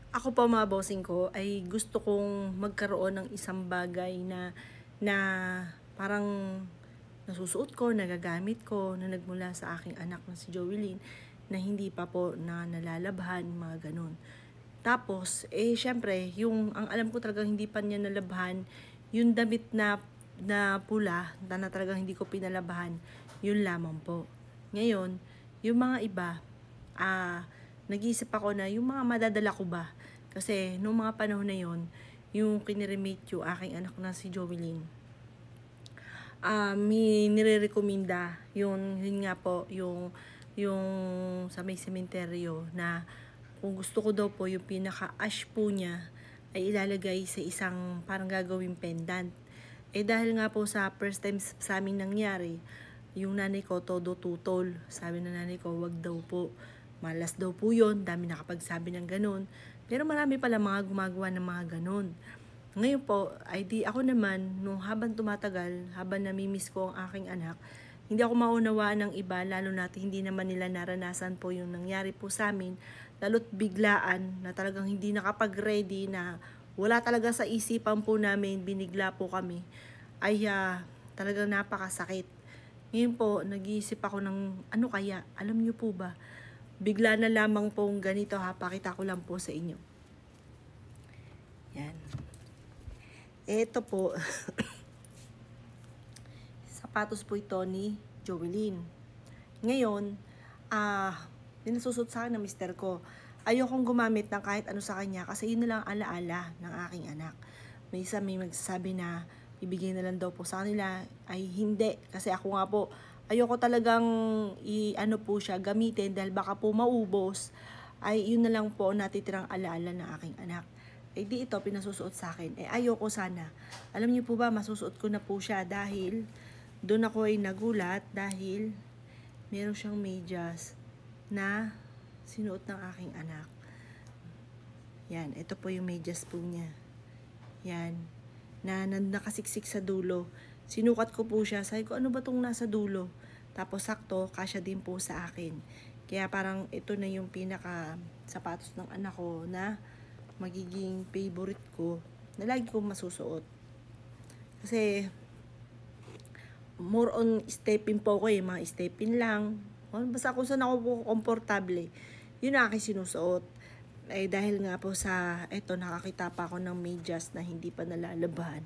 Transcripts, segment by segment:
Ako po mga bossing ko ay gusto kong magkaroon ng isang bagay na parang nasusuot ko, nagagamit ko, na nagmula sa aking anak na si Joelyn, na hindi pa po na nalalabhan, mga ganun. Tapos, syempre, ang alam ko talagang hindi pa niya nalabhan, yung damit na pula, na talagang hindi ko pinalabahan, yun lamang po. Ngayon, yung mga iba, nag-iisip ako na yung mga madadala ko ba. Kasi, nung mga panahon na yun, yung kiniremate yung aking anak na si Jovelyn, may nire-recommenda yun nga po, yung sa may sementeryo na kung gusto ko daw po yung pinaka-ash po niya ay ilalagay sa isang parang gagawing pendant. Dahil nga po sa first time sa amin nangyari, yung nanay ko todo tutol. Sabi ng nanay ko, wag daw po. Malas daw po yun. Dami nakapagsabi ng ganun. Pero marami pala mga gumagawa ng mga ganun. Ngayon po, ay di ako naman, nung habang tumatagal, habang namimiss ko ang aking anak, hindi ako maunawaan ng iba, lalo natin hindi naman nila naranasan po yung nangyari po sa amin, lalo't biglaan na talagang hindi nakapag-ready, na wala talaga sa isipan po namin, binigla po kami, ay talagang napakasakit. Ngayon po, nag-iisip ako ng ano kaya, alam niyo po ba, bigla na lamang pong ganito pakita ko lang po sa inyo. Yan. Ito po, sapatos po ito ni Jovelyn. Ngayon, pinasusot sa akin ng mister ko. Ayokong gumamit ng kahit ano sa kanya kasi yun na lang alaala ng aking anak. May isa may magsasabi na ibigay na lang daw po sa kanila. Ay hindi, kasi ako nga po, ayoko talagang ano po siya, gamitin dahil baka po maubos. Ay yun na lang po natitirang alaala ng aking anak. Di ito pinasusuot sa akin. Ayoko sana. Alam niyo po ba, masusuot ko na po siya dahil doon ako ay nagulat dahil meron siyang medyas na sinuot ng aking anak. Yan, ito po yung medyas po niya. Yan, na nakasiksik sa dulo. Sinukat ko po siya. Sabi ko, ano ba tong nasa dulo? Tapos sakto, kasya din po sa akin. Kaya parang ito na yung pinaka sapatos ng anak ko na magiging favorite ko na lagi kong masusuot. Kasi more on stepping po ako mga stepping lang. Basta kung saan ako po komportable, yun ang aking sinusuot. Dahil nga po sa, eto nakakita pa ako ng medyas na hindi pa nalalabahan.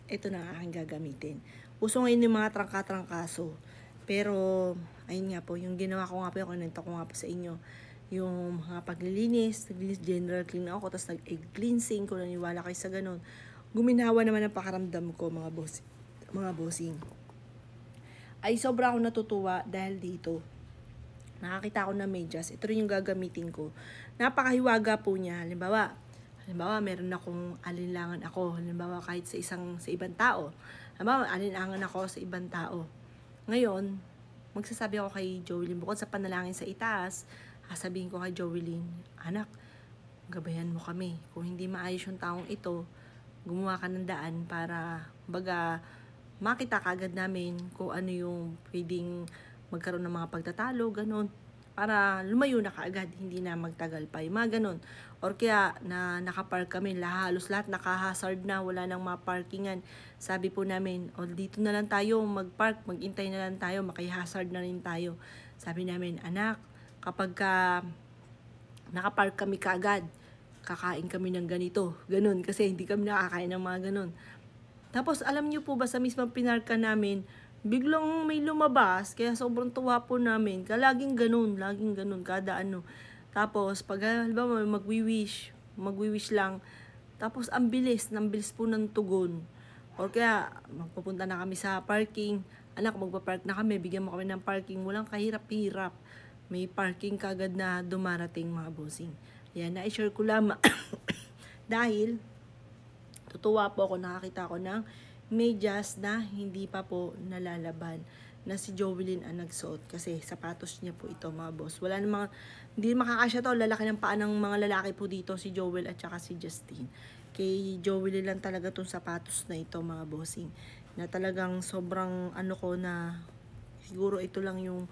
Ito na ang aking gagamitin. Uso ngayon yung mga trangka-trangkaso. Pero, ayun nga po, yung ginawa ko nga po, yung kinento ko nga po sa inyo, yung mga paglilinis, general clean ako, tapos nag-egg cleansing, kung naniwala kayo sa ganun. Guminawa naman ang pakaramdam ko, mga bossing. Ay, sobra ako natutuwa dahil dito. Nakakita ako ng medyas. Ito rin yung gagamitin ko. Napakahiwaga po niya. Halimbawa, meron akong alinlangan ako. Halimbawa, kahit sa ibang tao. Halimbawa, alinlangan ako sa ibang tao. Ngayon, magsasabi ako kay Jovelyn, bukod sa panalangin sa itaas, sasabihin ko kay Jovelyn, anak, gabayan mo kami. Kung hindi maayos yung taong ito, gumawa ka ng daan para, baga, makita kagad namin kung ano yung pwedeng magkaroon ng mga pagtatalo, ganun. Para lumayo na kaagad, hindi na magtagal pa. Yung mga ganun. Or kaya, na nakapark kami, halos lahat nakahazard na, wala nang mga parkingan. Sabi po namin, dito na lang tayo magpark, magintay na lang tayo, makihazard na rin tayo. Sabi namin, anak, kapag nakapark kami kaagad, kakain kami ng ganito. Ganun, kasi hindi kami nakakain ng mga ganun. Tapos, alam niyo po ba, sa mismong pinarka namin, biglang may lumabas, kaya sobrang tuwa po namin. Laging ganun, kada ano. Tapos, pag halimbawa magwi-wish lang. Tapos, ang bilis po ng tugon. O kaya, magpupunta na kami sa parking. Anak, magpa-park na kami, bigyan mo kami ng parking. Walang kahirap-hirap. May parking kagad na dumarating, mga bossing. Yan, na-share ko lamang. Dahil, tutuwa po ako, nakakita ko ng medyas na hindi pa po nalalaban na si Jovelyn ang nagsuot kasi sapatos niya po ito, mga boss. Wala namang, hindi makakasya to, lalaki ng paa ng mga lalaki po dito, si Joel at saka si Justine. Kay Jovelyn lang talaga tong sapatos na ito, mga bossing, na talagang sobrang ano ko na, siguro ito lang yung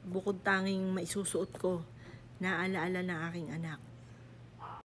bukod tanging maisusuot ko na alaala ng aking anak.